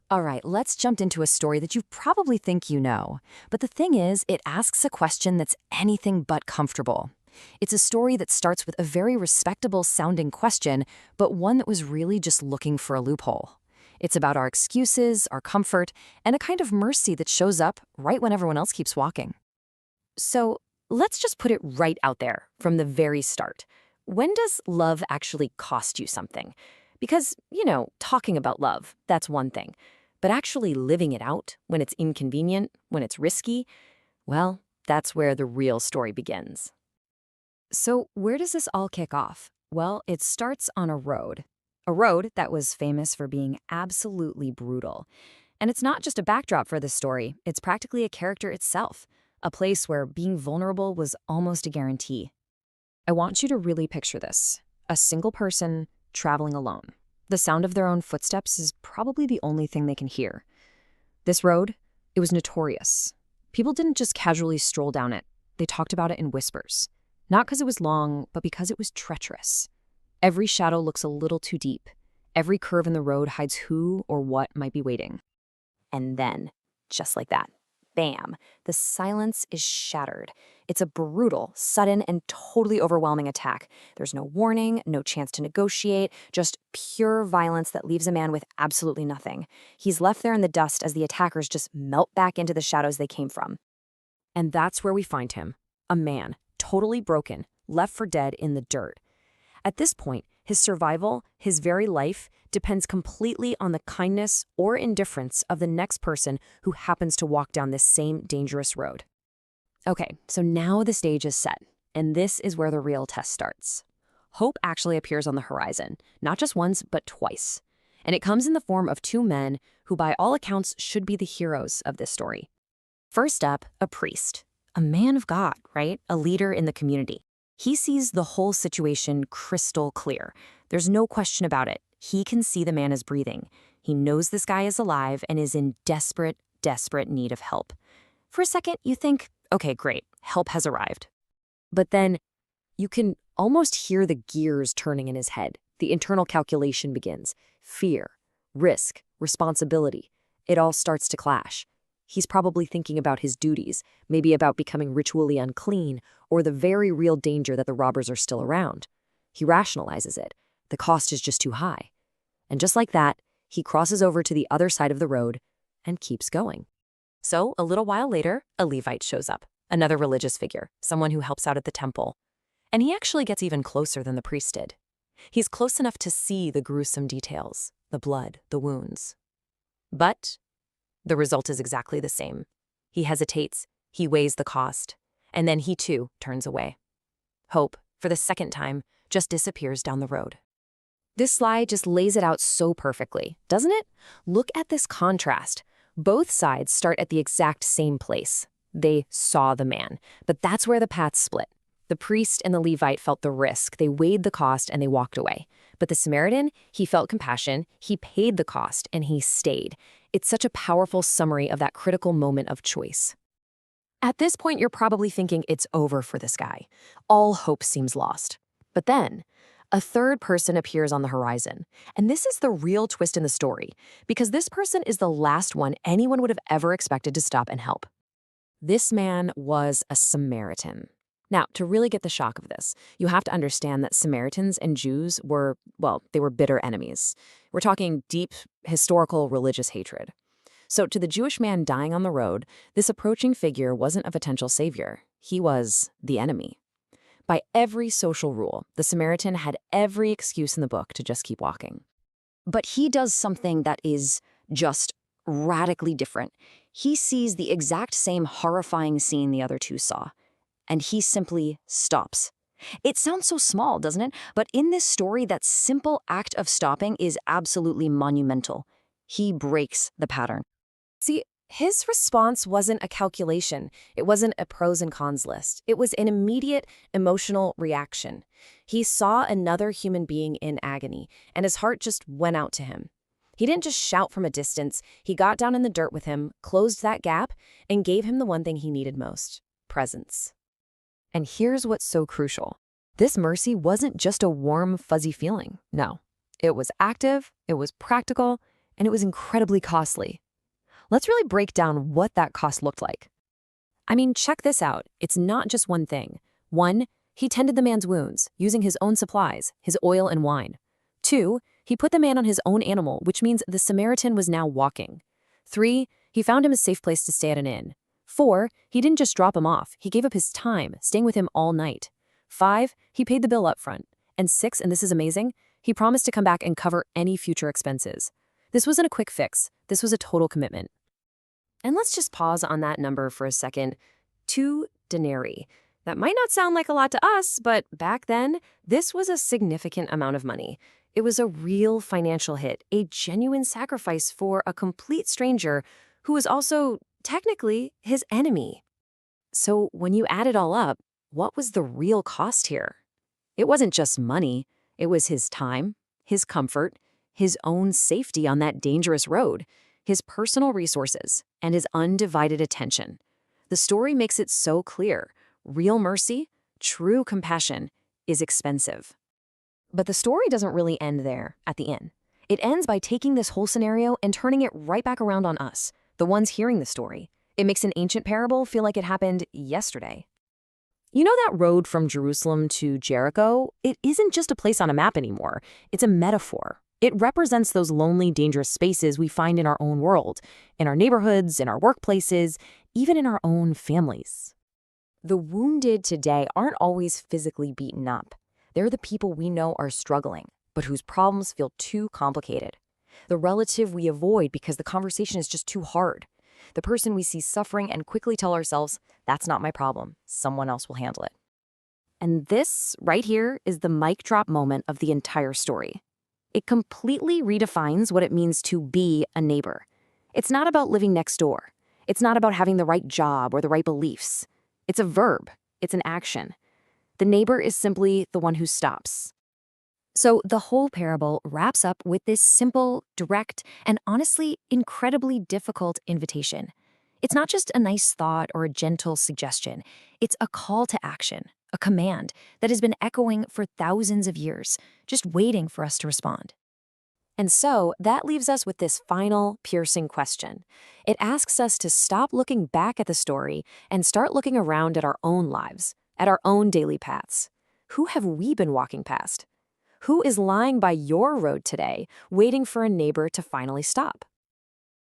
All right, let's jump into a story that you probably think you know. But the thing is, it asks a question that's anything but comfortable. It's a story that starts with a very respectable sounding question, but one that was really just looking for a loophole. It's about our excuses, our comfort, and a kind of mercy that shows up right when everyone else keeps walking. So let's just put it right out there from the very start. When does love actually cost you something? Because, talking about love, that's one thing. But actually living it out, when it's inconvenient, when it's risky, well, that's where the real story begins. So where does this all kick off? Well, it starts on a road. A road that was famous for being absolutely brutal. And it's not just a backdrop for this story, it's practically a character itself, a place where being vulnerable was almost a guarantee. I want you to really picture this. A single person traveling alone. The sound of their own footsteps is probably the only thing they can hear. This road, it was notorious. People didn't just casually stroll down it. They talked about it in whispers. Not because it was long, but because it was treacherous. Every shadow looks a little too deep. Every curve in the road hides who or what might be waiting. And then, just like that, bam, the silence is shattered. It's a brutal, sudden, and totally overwhelming attack. There's no warning, no chance to negotiate, just pure violence that leaves a man with absolutely nothing. He's left there in the dust as the attackers just melt back into the shadows they came from. And that's where we find him, a man, totally broken, left for dead in the dirt. At this point, his survival, his very life, depends completely on the kindness or indifference of the next person who happens to walk down this same dangerous road. Okay, so now the stage is set, and this is where the real test starts. Hope actually appears on the horizon, not just once, but twice. And it comes in the form of two men who by all accounts should be the heroes of this story. First up, a priest, a man of God, right? A leader in the community. He sees the whole situation crystal clear. There's no question about it. He can see the man is breathing. He knows this guy is alive and is in desperate, desperate need of help. For a second, you think, okay, great, help has arrived. But then you can almost hear the gears turning in his head. The internal calculation begins. Fear, risk, responsibility. It all starts to clash. He's probably thinking about his duties, maybe about becoming ritually unclean, or the very real danger that the robbers are still around. He rationalizes it. The cost is just too high. And just like that, he crosses over to the other side of the road and keeps going. So, a little while later, a Levite shows up, another religious figure, someone who helps out at the temple. And he actually gets even closer than the priest did. He's close enough to see the gruesome details, the blood, the wounds. But the result is exactly the same. He hesitates, he weighs the cost, and then he too turns away. Hope, for the second time, just disappears down the road. This slide just lays it out so perfectly, doesn't it? Look at this contrast. Both sides start at the exact same place. They saw the man, but that's where the paths split. The priest and the Levite felt the risk, they weighed the cost, and they walked away. But the Samaritan, he felt compassion, he paid the cost, and he stayed. It's such a powerful summary of that critical moment of choice. At this point, you're probably thinking it's over for this guy. All hope seems lost. But then, a third person appears on the horizon. And this is the real twist in the story, because this person is the last one anyone would have ever expected to stop and help. This man was a Samaritan. Now, to really get the shock of this, you have to understand that Samaritans and Jews were, well, they were bitter enemies. We're talking deep, historical, religious hatred. So to the Jewish man dying on the road, this approaching figure wasn't a potential savior. He was the enemy. By every social rule, the Samaritan had every excuse in the book to just keep walking. But he does something that is just radically different. He sees the exact same horrifying scene the other two saw. And he simply stops. It sounds so small, doesn't it? But in this story, that simple act of stopping is absolutely monumental. He breaks the pattern. See, his response wasn't a calculation. It wasn't a pros and cons list. It was an immediate emotional reaction. He saw another human being in agony, and his heart just went out to him. He didn't just shout from a distance. He got down in the dirt with him, closed that gap, and gave him the one thing he needed most: presence. And here's what's so crucial. This mercy wasn't just a warm, fuzzy feeling. No, it was active, it was practical, and it was incredibly costly. Let's really break down what that cost looked like. I mean, check this out. It's not just one thing. 1, he tended the man's wounds, using his own supplies, his oil and wine. 2, he put the man on his own animal, which means the Samaritan was now walking. 3, he found him a safe place to stay at an inn. 4, he didn't just drop him off, he gave up his time, staying with him all night. 5, he paid the bill up front. And 6, and this is amazing, he promised to come back and cover any future expenses. This wasn't a quick fix, this was a total commitment. And let's just pause on that number for a second. 2 denarii. That might not sound like a lot to us, but back then, this was a significant amount of money. It was a real financial hit, a genuine sacrifice for a complete stranger who was also, technically, his enemy. So when you add it all up, what was the real cost here? It wasn't just money. It was his time, his comfort, his own safety on that dangerous road, his personal resources, and his undivided attention. The story makes it so clear. Real mercy, true compassion, is expensive. But the story doesn't really end there, at the inn. It ends by taking this whole scenario and turning it right back around on us, the ones hearing the story. It makes an ancient parable feel like it happened yesterday. You know that road from Jerusalem to Jericho? It isn't just a place on a map anymore. It's a metaphor. It represents those lonely, dangerous spaces we find in our own world, in our neighborhoods, in our workplaces, even in our own families. The wounded today aren't always physically beaten up. They're the people we know are struggling, but whose problems feel too complicated. The relative we avoid because the conversation is just too hard. The person we see suffering and quickly tell ourselves, that's not my problem, someone else will handle it. And this, right here, is the mic drop moment of the entire story. It completely redefines what it means to be a neighbor. It's not about living next door. It's not about having the right job or the right beliefs. It's a verb. It's an action. The neighbor is simply the one who stops. So the whole parable wraps up with this simple, direct, and honestly incredibly difficult invitation. It's not just a nice thought or a gentle suggestion. It's a call to action, a command that has been echoing for thousands of years, just waiting for us to respond. And so that leaves us with this final, piercing question. It asks us to stop looking back at the story and start looking around at our own lives, at our own daily paths. Who have we been walking past? Who is lying by your road today, waiting for a neighbor to finally stop?